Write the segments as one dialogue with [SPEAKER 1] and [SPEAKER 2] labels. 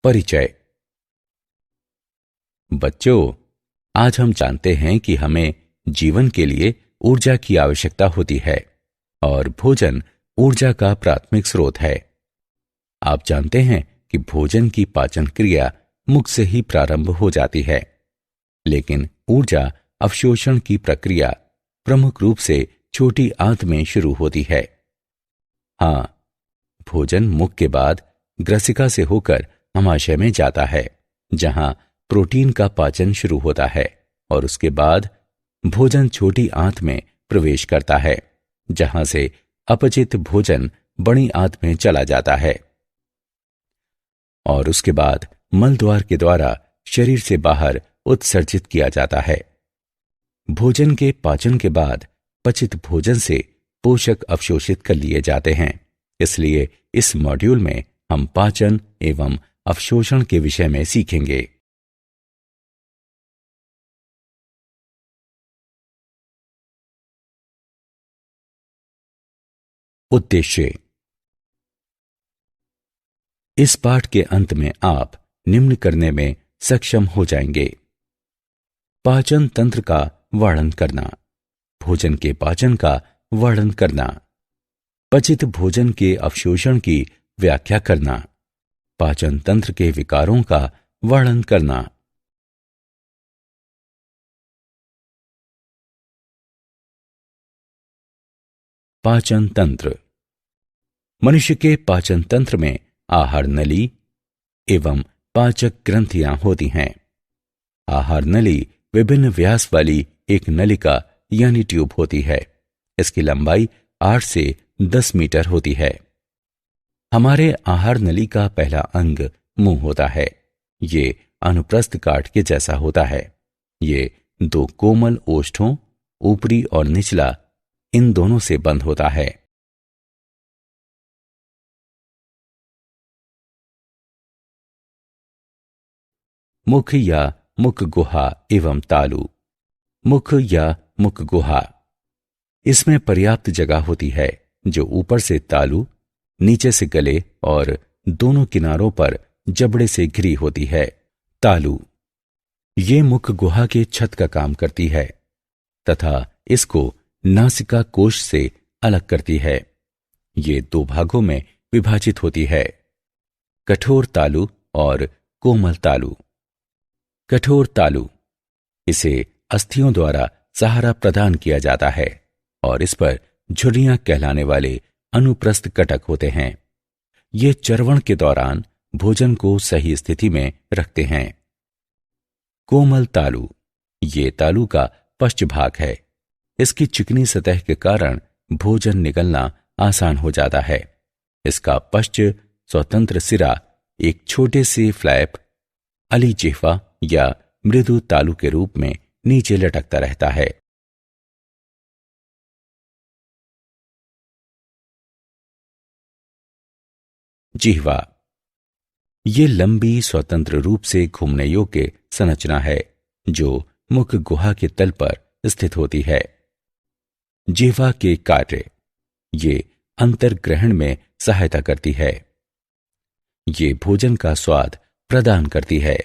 [SPEAKER 1] परिचय। बच्चों, आज हम जानते हैं कि हमें जीवन के लिए ऊर्जा की आवश्यकता होती है और भोजन ऊर्जा का प्राथमिक स्रोत है। आप जानते हैं कि भोजन की पाचन क्रिया मुख से ही प्रारंभ हो जाती है, लेकिन ऊर्जा अवशोषण की प्रक्रिया प्रमुख रूप से छोटी आंत में शुरू होती है। हाँ, भोजन मुख के बाद ग्रसिका से होकर अमाशय में जाता है, जहां प्रोटीन का पाचन शुरू होता है और उसके बाद भोजन छोटी आंत में प्रवेश करता है, जहां से अपचित भोजन बड़ी आंत में चला जाता है और उसके बाद मल द्वार के द्वारा शरीर से बाहर उत्सर्जित किया जाता है। भोजन के पाचन के बाद पचित भोजन से पोषक अवशोषित कर लिए जाते हैं। इसलिए इस मॉड्यूल में हम पाचन एवं अवशोषण के विषय में सीखेंगे। उद्देश्य। इस पाठ के अंत में आप निम्न करने में सक्षम हो जाएंगे: पाचन तंत्र का वर्णन करना, भोजन के पाचन का वर्णन करना, पचित भोजन के अवशोषण की व्याख्या करना, पाचन तंत्र के विकारों का वर्णन करना। पाचन तंत्र। मनुष्य के पाचन तंत्र में आहार नली एवं पाचक ग्रंथियां होती हैं। आहार नली विभिन्न व्यास वाली एक नलिका यानी ट्यूब होती है। इसकी लंबाई 8 से 10 मीटर होती है। हमारे आहार नली का पहला अंग मुंह होता है। ये अनुप्रस्थ काट के जैसा होता है। ये 2 कोमल ओष्ठों, ऊपरी और निचला, इन दोनों से बंद होता है। मुख या मुख गुहा एवं तालु। मुख या मुख गुहा, इसमें पर्याप्त जगह होती है, जो ऊपर से तालु, नीचे से गले और दोनों किनारों पर जबड़े से घिरी होती है। तालु ये मुख गुहा के छत का काम करती है तथा इसको नासिका कोश से अलग करती है। ये 2 भागों में विभाजित होती है: कठोर तालु और कोमल तालु। कठोर तालु, इसे अस्थियों द्वारा सहारा प्रदान किया जाता है और इस पर झुर्रियां कहलाने वाले अनुप्रस्थ कटक होते हैं। ये चर्वण के दौरान भोजन को सही स्थिति में रखते हैं। कोमल तालु, ये तालु का पश्च भाग है। इसकी चिकनी सतह के कारण भोजन निगलना आसान हो जाता है। इसका पश्च स्वतंत्र सिरा एक छोटे से फ्लैप, अली जिह्वा या मृदु तालु के रूप में नीचे लटकता रहता है। जिह्वा ये लंबी स्वतंत्र रूप से घूमने योग्य संरचना है, जो मुख गुहा के तल पर स्थित होती है। जिह्वा के कार्य। ये अंतर्ग्रहण में सहायता करती है। ये भोजन का स्वाद प्रदान करती है।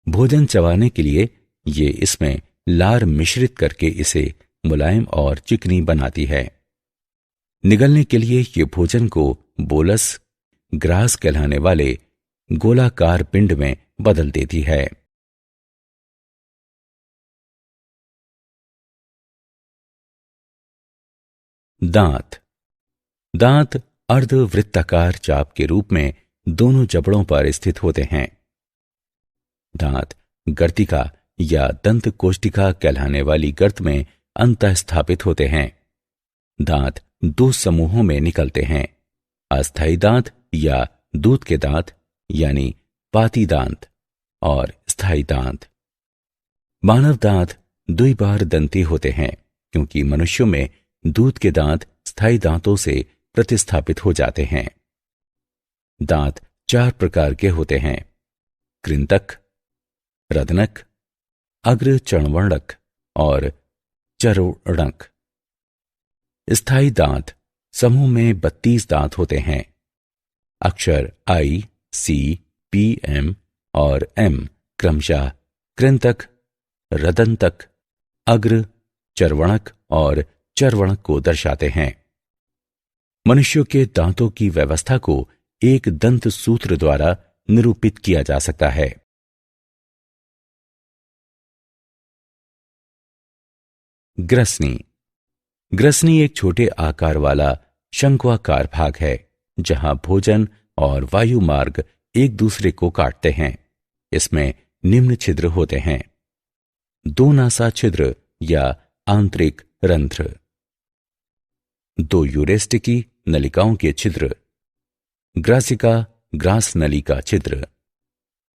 [SPEAKER 1] भोजन चबाने के लिए ये इसमें लार मिश्रित करके इसे मुलायम और चिकनी बनाती है। निगलने के लिए ये भोजन को बोलस, ग्रास कहलाने वाले गोलाकार पिंड में बदल देती है। दांत। दांत अर्धवृत्ताकार चाप के रूप में दोनों जबड़ों पर स्थित होते हैं। दांत गर्तिका या दंत कोष्टिका कहलाने वाली गर्त में अंतः स्थापित होते हैं। दांत 2 समूहों में निकलते हैं: अस्थायी दांत या दूध के दांत यानी पाती दांत और स्थायी दांत। मानव दांत द्विबार दंती होते हैं, क्योंकि मनुष्यों में दूध के दांत स्थायी दांतों से प्रतिस्थापित हो जाते हैं। दांत 4 प्रकार के होते हैं: कृंतक, रदनक, अग्र चणवर्णक और चरोणक। स्थायी दांत समूह में 32 दांत होते हैं। अक्षर I, C, पी, एम और एम क्रमशः कृंतक, रदंतक, अग्र, चर्वणक और चर्वणक को दर्शाते हैं। मनुष्यों के दांतों की व्यवस्था को एक दंत सूत्र द्वारा निरूपित किया जा सकता है। ग्रसनी। ग्रसनी एक छोटे आकार वाला शंक्वाकार भाग है जहां भोजन और वायु मार्ग एक दूसरे को काटते हैं। इसमें निम्न छिद्र होते हैं: दो नासा छिद्र या आंतरिक रंध्र, दो यूरेस्टिकी नलिकाओं के छिद्र, ग्रासिका ग्रास नली का छिद्र,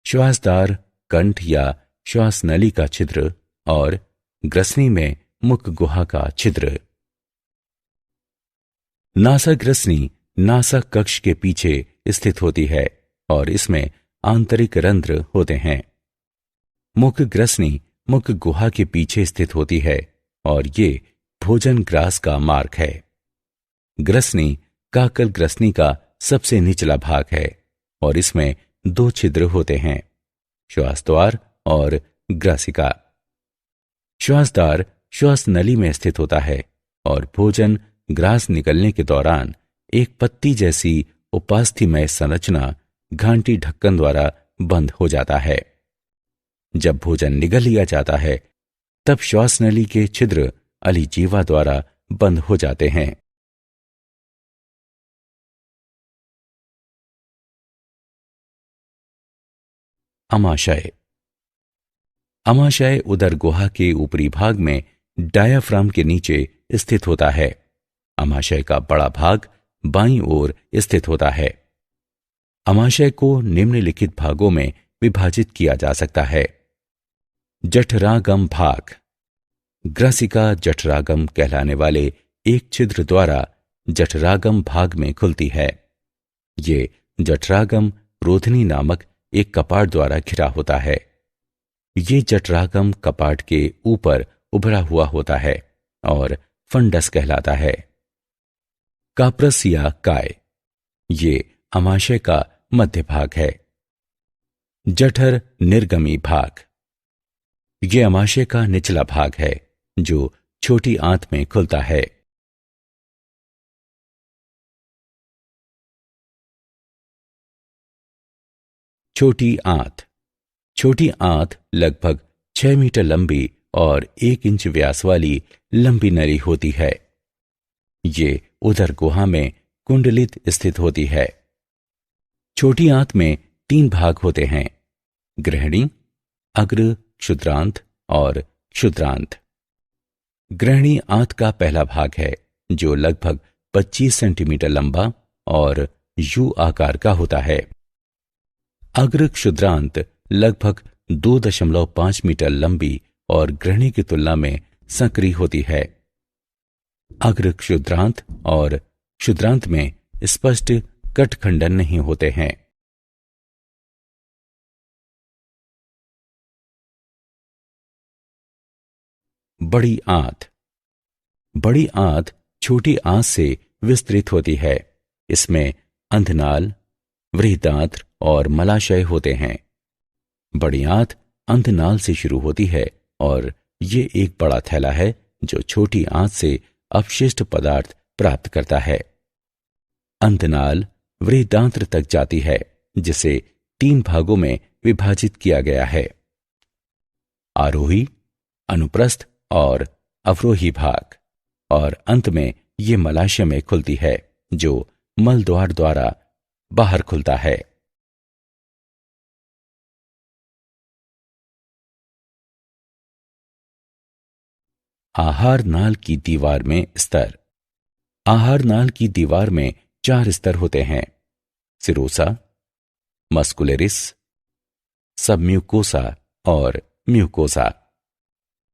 [SPEAKER 1] श्वासदार कंठ या श्वास नली का छिद्र और ग्रसनी में मुख गुहा का छिद्र। नासा ग्रसनी नासा कक्ष के पीछे स्थित होती है और इसमें आंतरिक रंध्र होते हैं। मुख ग्रसनी मुख गुहा के पीछे स्थित होती है और ये भोजन ग्रास का मार्ग है। ग्रसनी काकल ग्रसनी का सबसे निचला भाग है और इसमें दो छिद्र होते हैं: श्वासद्वार और ग्रासिका। श्वासद्वार श्वास नली में स्थित होता है और भोजन ग्रास निकलने के दौरान एक पत्ती जैसी उपास्थीमय संरचना घांटी ढक्कन द्वारा बंद हो जाता है। जब भोजन निगल लिया जाता है तब श्वास नली के छिद्र अलिजीवा द्वारा बंद हो जाते हैं। अमाशय। अमाशय उदर गुहा के ऊपरी भाग में डायाफ्राम के नीचे स्थित होता है। अमाशय का बड़ा भाग बाईं ओर स्थित होता है। अमाशय को निम्नलिखित भागों में विभाजित किया जा सकता है: जठरागम भाग। ग्रासिका जठरागम कहलाने वाले एक छिद्र द्वारा जठरागम भाग में खुलती है। ये जठरागम रोधनी नामक एक कपाट द्वारा घिरा होता है। ये जठरागम कपाट के ऊपर उभरा हुआ होता है और फंडस कहलाता है। काप्रस या काय, ये अमाशय का मध्य भाग है। जठर निर्गमी भाग, ये अमाशय का निचला भाग है जो छोटी आंत में खुलता है। छोटी आंत। छोटी आंत लगभग 6 मीटर लंबी और 1 इंच व्यास वाली लंबी नली होती है। ये उदर गुहा में कुंडलित स्थित होती है। छोटी आंत में 3 भाग होते हैं: ग्रहणी, अग्र क्षुद्रांत और क्षुद्रांत। ग्रहणी आंत का पहला भाग है जो लगभग 25 सेंटीमीटर लंबा और यू आकार का होता है। अग्र क्षुद्रांत लगभग 2.5 मीटर लंबी और ग्रहणी की तुलना में संकरी होती है। अग्र क्षुद्रांत और क्षुद्रांत में स्पष्ट कटखंडन नहीं होते हैं। बड़ी आंत। बड़ी आंत छोटी आंत से विस्तृत होती है। इसमें अंधनाल, वृहदांत्र और मलाशय होते हैं। बड़ी आंत अंधनाल से शुरू होती है और ये एक बड़ा थैला है जो छोटी आंत से अपशिष्ट पदार्थ प्राप्त करता है। अंधनाल वृहदांत्र तक जाती है जिसे 3 भागों में विभाजित किया गया है: आरोही, अनुप्रस्थ और अवरोही भाग। और अंत में ये मलाशय में खुलती है जो मलद्वार द्वारा बाहर खुलता है। आहार नाल की दीवार में स्तर। आहार नाल की दीवार में 4 स्तर होते हैं: सिरोसा, मस्कुलरिस, सबम्यूकोसा और म्यूकोसा।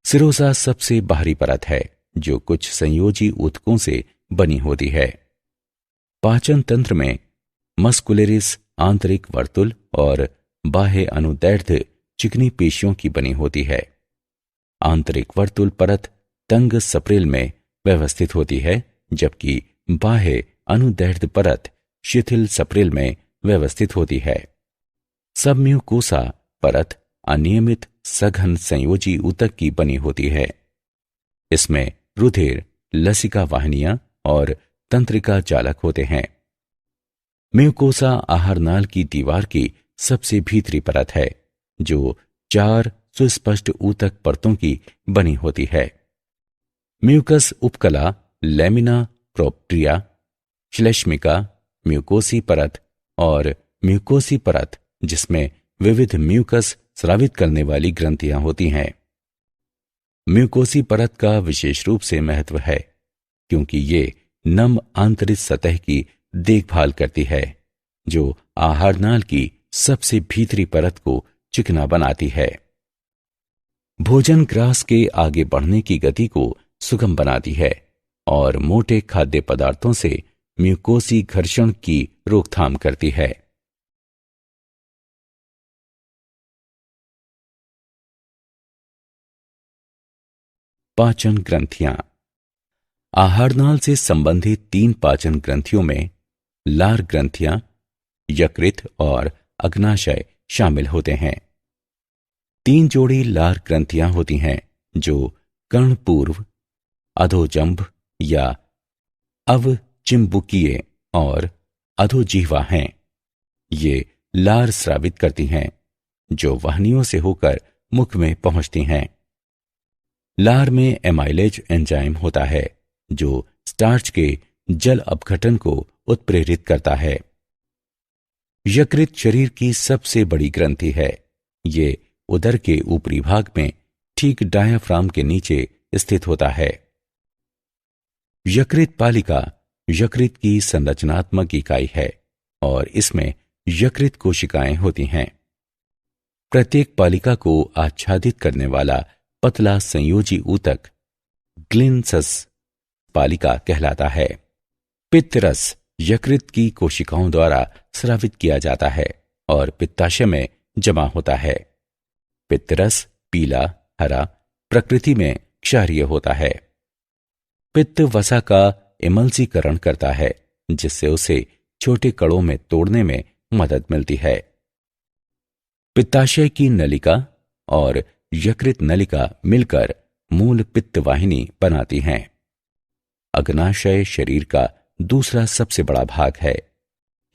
[SPEAKER 1] सिरोसा सबसे बाहरी परत है जो कुछ संयोजी ऊतकों से बनी होती है। पाचन तंत्र में मस्कुलरिस आंतरिक वर्तुल और बाह्य अनुदैर्ध्य चिकनी पेशियों की बनी होती है। आंतरिक वर्तुल परत तंग सप्रेल में व्यवस्थित होती है जबकि बाह्य अनुदैर्ध्य परत शिथिल सप्रेल में व्यवस्थित होती है। सब म्यूकोसा परत अनियमित सघन संयोजी ऊतक की बनी होती है। इसमें रुधिर, लसिका वाहिनियां और तंत्रिका जालक होते हैं। म्यूकोसा आहारनाल की दीवार की सबसे भीतरी परत है, जो 4 सुस्पष्ट ऊतक परतों की बनी होती है। म्यूकस उपकला, लेमिना प्रोप्रिया, श्लेष्मिका, म्यूकोसी परत और म्यूकोसी परत, जिसमें विविध म्यूकस स्रावित करने वाली ग्रंथियां होती हैं। म्यूकोसी परत का विशेष रूप से महत्व है, क्योंकि ये नम आंतरिक सतह की देखभाल करती है, जो आहारनाल की सबसे भीतरी परत को चिकना बनाती है। भोजन ग्रास के आगे बढ़ने की गति को सुगम बनाती है और मोटे खाद्य पदार्थों से म्यूकोसी घर्षण की रोकथाम करती है। पाचन ग्रंथियां। आहारनाल से संबंधित 3 पाचन ग्रंथियों में लार ग्रंथियां, यकृत और अग्नाशय शामिल होते हैं। 3 जोड़ी लार ग्रंथियां होती हैं, जो कर्णपूर्व, अधोजंभ या अवचिम्बुकीय और अधोजिह्वा हैं। ये लार स्रावित करती हैं, जो वाहिनियों से होकर मुख में पहुंचती हैं। लार में एमाइलेज एंजाइम होता है, जो स्टार्च के जल अपघटन को उत्प्रेरित करता है। यकृत शरीर की सबसे बड़ी ग्रंथि है। ये उदर के ऊपरी भाग में ठीक डायाफ्राम के नीचे स्थित होता है। यकृत पालिका यकृत की संरचनात्मक इकाई है और इसमें यकृत कोशिकाएं होती हैं। प्रत्येक पालिका को आच्छादित करने वाला पतला संयोजी ऊतक ग्लिन्सस पालिका कहलाता है। पित्तरस यकृत की कोशिकाओं द्वारा स्रावित किया जाता है और पित्ताशय में जमा होता है। पित्तरस पीला, हरा, प्रकृति में क्षारीय होता है। पित्त वसा का इमल्सीकरण करता है, जिससे उसे छोटे कणों में तोड़ने में मदद मिलती है। पित्ताशय की नलिका और यकृत नलिका मिलकर मूल पित्त वाहिनी बनाती हैं। अग्नाशय शरीर का दूसरा सबसे बड़ा भाग है।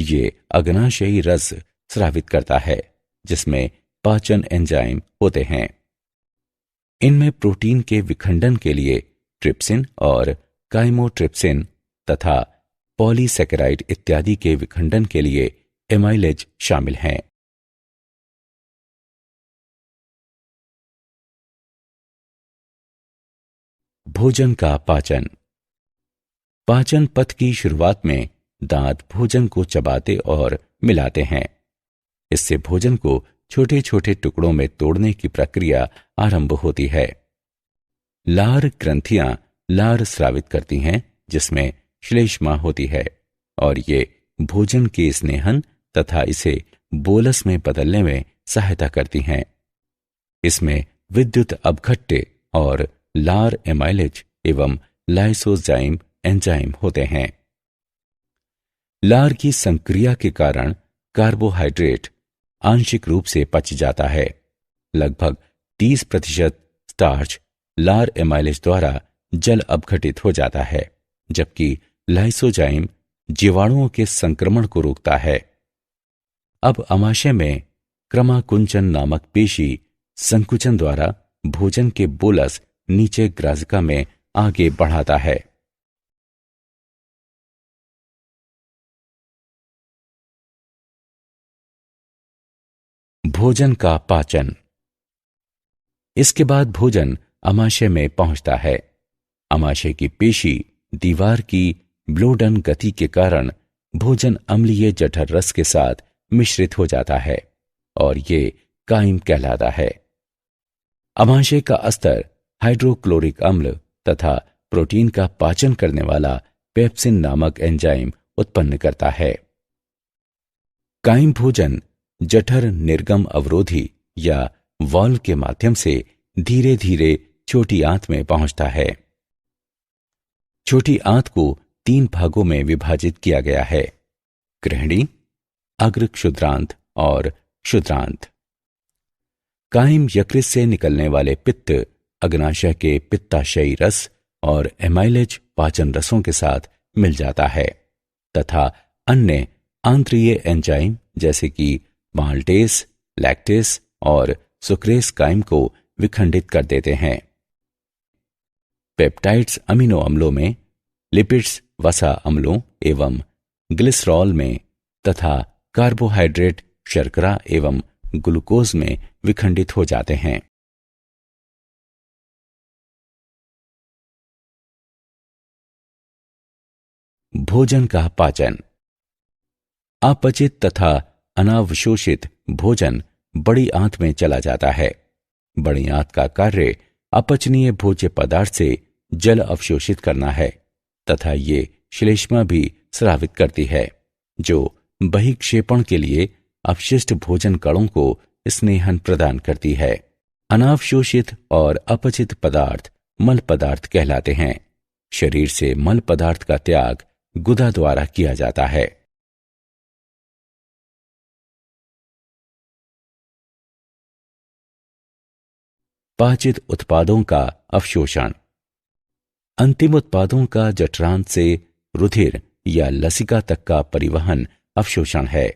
[SPEAKER 1] ये अग्नाशयी रस स्रावित करता है, जिसमें पाचन एंजाइम होते हैं। इनमें प्रोटीन के विखंडन के लिए ट्रिप्सिन और काइमोट्रिप्सिन तथा पॉलीसैकेराइड इत्यादि के विखंडन के लिए एमाइलेज शामिल हैं। भोजन का पाचन। पाचन पथ की शुरुआत में दांत भोजन को चबाते और मिलाते हैं। इससे भोजन को छोटे छोटे टुकड़ों में तोड़ने की प्रक्रिया आरंभ होती है। लार ग्रंथियां लार स्रावित करती हैं, जिसमें श्लेष्मा होती है और ये भोजन के स्नेहन तथा इसे बोलस में बदलने में सहायता करती हैं। इसमें विद्युत अपघट्य और लार एमाइलेज एवं लाइसोजाइम एंजाइम होते हैं। लार की संक्रिया के कारण कार्बोहाइड्रेट आंशिक रूप से पच जाता है। लगभग 30% स्टार्च लार एमाइलेज द्वारा जल अपघटित हो जाता है, जबकि लाइसोजाइम जीवाणुओं के संक्रमण को रोकता है। अब आमाशय में क्रमाकुंचन नामक पेशी संकुचन द्वारा भोजन के बोलस नीचे ग्राजिका में आगे बढ़ाता है। भोजन का पाचन। इसके बाद भोजन आमाशय में पहुंचता है। आमाशय की पेशी दीवार की ब्लोडन गति के कारण भोजन अम्लीय जठर रस के साथ मिश्रित हो जाता है और ये काइम कहलाता है। आमाशय का अस्तर हाइड्रोक्लोरिक अम्ल तथा प्रोटीन का पाचन करने वाला पेप्सिन नामक एंजाइम उत्पन्न करता है। काइम भोजन जठर निर्गम अवरोधी या वाल्व के माध्यम से धीरे धीरे छोटी आंत में पहुंचता है। छोटी आंत को 3 भागों में विभाजित किया गया है: गृहिणी, अग्र क्षुद्रांत और क्षुद्रांत। कायम यकृत से निकलने वाले पित्त अग्नाशय के पित्ताशयी रस और एमाइलेज पाचन रसों के साथ मिल जाता है तथा अन्य आंत्रीय एंजाइम जैसे कि माल्टेस, लैक्टेस और सुक्रेस कायम को विखंडित कर देते हैं। पेप्टाइड्स अमीनो अम्लों में, लिपिड्स वसा अम्लों एवं ग्लिसरॉल में तथा कार्बोहाइड्रेट शर्करा एवं ग्लूकोज में विखंडित हो जाते हैं। भोजन का पाचन। अपचित तथा अनावशोषित भोजन बड़ी आंत में चला जाता है। बड़ी आंत का कार्य अपचनीय भोज्य पदार्थ से जल अवशोषित करना है तथा ये श्लेष्मा भी स्रावित करती है, जो बहिक्षेपण के लिए अपशिष्ट भोजन कणों को स्नेहन प्रदान करती है। अनावशोषित और अपचित पदार्थ मल पदार्थ कहलाते हैं। शरीर से मल पदार्थ का त्याग गुदा द्वारा किया जाता है। पाचित उत्पादों का अवशोषण। अंतिम उत्पादों का जठरांत से रुधिर या लसिका तक का परिवहन अवशोषण है।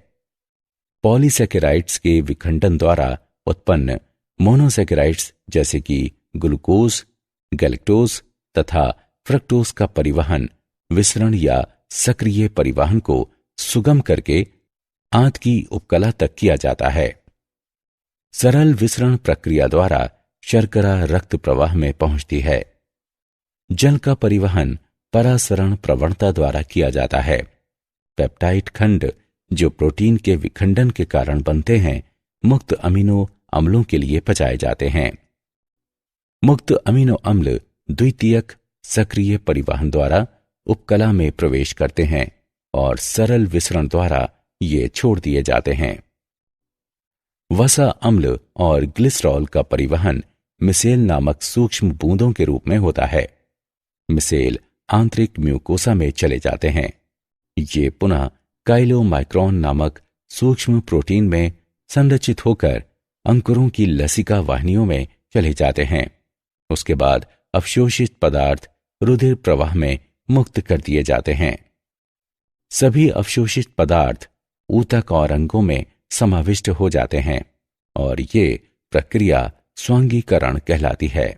[SPEAKER 1] पॉलीसेकेराइड्स के विखंडन द्वारा उत्पन्न मोनोसेकेराइड्स जैसे कि ग्लूकोज, गैलेक्टोज तथा फ्रक्टोज का परिवहन विसरण या सक्रिय परिवहन को सुगम करके आंत की उपकला तक किया जाता है। सरल विसरण प्रक्रिया द्वारा शर्करा रक्त प्रवाह में पहुंचती है। जल का परिवहन परासरण प्रवणता द्वारा किया जाता है। पेप्टाइड खंड जो प्रोटीन के विखंडन के कारण बनते हैं, मुक्त अमीनो अम्लों के लिए पचाए जाते हैं। मुक्त अमीनो अम्ल द्वितीयक सक्रिय परिवहन द्वारा उपकला में प्रवेश करते हैं और सरल विसरण द्वारा ये छोड़ दिए जाते हैं। वसा अम्ल और ग्लिसरॉल का परिवहन मिसेल नामक सूक्ष्म बूंदों के रूप में होता है। मिसेल आंतरिक म्यूकोसा में चले जाते हैं। ये पुनः काइलोमाइक्रोन नामक सूक्ष्म प्रोटीन में संरचित होकर अंकुरों की लसिका वाहिनियों में चले जाते हैं। उसके बाद अवशोषित पदार्थ रुधिर प्रवाह में मुक्त कर दिए जाते हैं। सभी अवशोषित पदार्थ ऊतक और अंगों में समाविष्ट हो जाते हैं और ये प्रक्रिया स्वांगीकरण कहलाती है।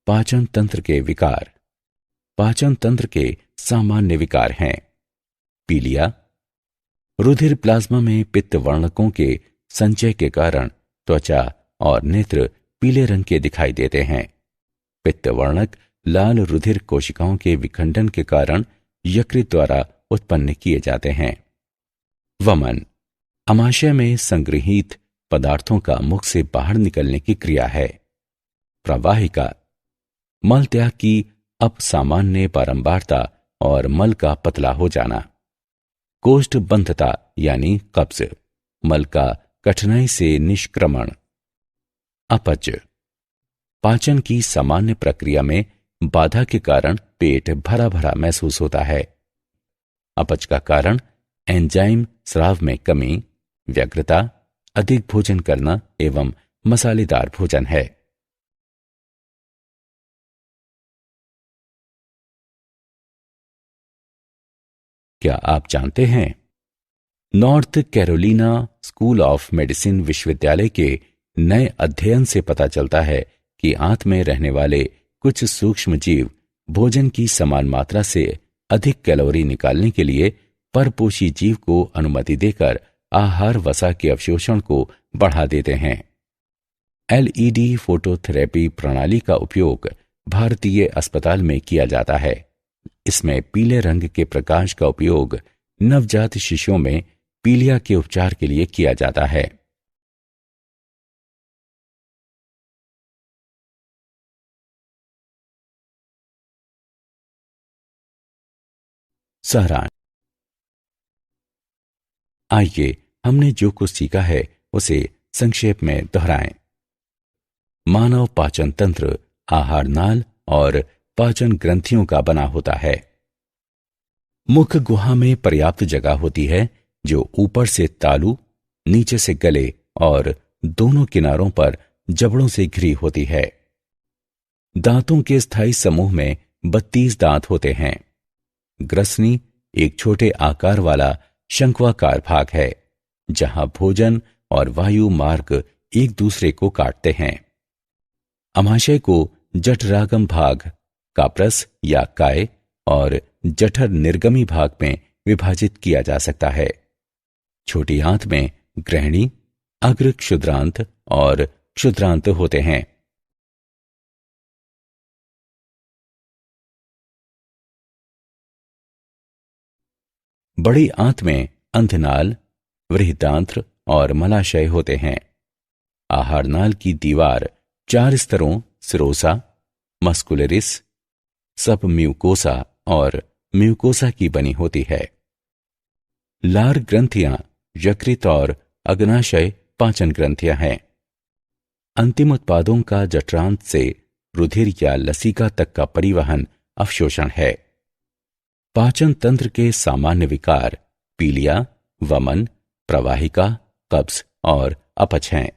[SPEAKER 1] पाचन तंत्र के विकार। पाचन तंत्र के सामान्य विकार हैं पीलिया। रुधिर प्लाज्मा में पित्त वर्णकों के संचय के कारण त्वचा और नेत्र पीले रंग के दिखाई देते हैं। पित्त वर्णक लाल रुधिर कोशिकाओं के विखंडन के कारण यकृत द्वारा उत्पन्न किए जाते हैं। वमन आमाशय में संग्रहित पदार्थों का मुख से बाहर निकलने की क्रिया है। प्रवाहिका मल त्याग की अपसामान्य बारंबारता और मल का पतला हो जाना। कोष्ठबंधता यानी कब्ज, मल का कठिनाई से निष्क्रमण। अपच पाचन की सामान्य प्रक्रिया में बाधा के कारण पेट भरा भरा महसूस होता है। अपच का कारण एंजाइम स्राव में कमी, व्यग्रता, अधिक भोजन करना एवं मसालेदार भोजन है। क्या आप जानते हैं north Carolina school of medicine विश्वविद्यालय के नए अध्ययन से पता चलता है कि आंत में रहने वाले कुछ सूक्ष्म जीव भोजन की समान मात्रा से अधिक कैलोरी निकालने के लिए परपोषी जीव को अनुमति देकर आहार वसा के अवशोषण को बढ़ा देते हैं। एलईडी फोटोथेरेपी प्रणाली का उपयोग भारतीय अस्पताल में किया जाता है। इसमें पीले रंग के प्रकाश का उपयोग नवजात शिशुओं में पीलिया के उपचार के लिए किया जाता है। सारांश। आइए हमने जो कुछ सीखा है उसे संक्षेप में दोहराएं। मानव पाचन तंत्र आहार नाल और पाचन ग्रंथियों का बना होता है। मुख गुहा में पर्याप्त जगह होती है जो ऊपर से तालू, नीचे से गले और दोनों किनारों पर जबड़ों से घिरी होती है। दांतों के स्थायी समूह में 32 दांत होते हैं। ग्रसनी एक छोटे आकार वाला शंक्वाकार भाग है जहां भोजन और वायु मार्ग एक दूसरे को काटते हैं। अमाशय को जठरागम भाग, काप्रस या काय और जठर निर्गमी भाग में विभाजित किया जा सकता है। छोटी आंत में ग्रहणी, अग्र क्षुद्रांत और क्षुद्रांत होते हैं। बड़ी आंत में अंधनाल, वृहदांत्र और मलाशय होते हैं। आहार नाल की दीवार 4 स्तरों सिरोसा, मस्कुलरिस, सबम्यूकोसा और म्यूकोसा की बनी होती है। लार ग्रंथियां यकृत और अग्नाशय पाचन ग्रंथियां हैं। अंतिम उत्पादों का जठरांत से रुधिर या लसिका तक का परिवहन अवशोषण है। पाचन तंत्र के सामान्य विकार पीलिया, वमन, प्रवाहिका, कब्ज और अपच हैं।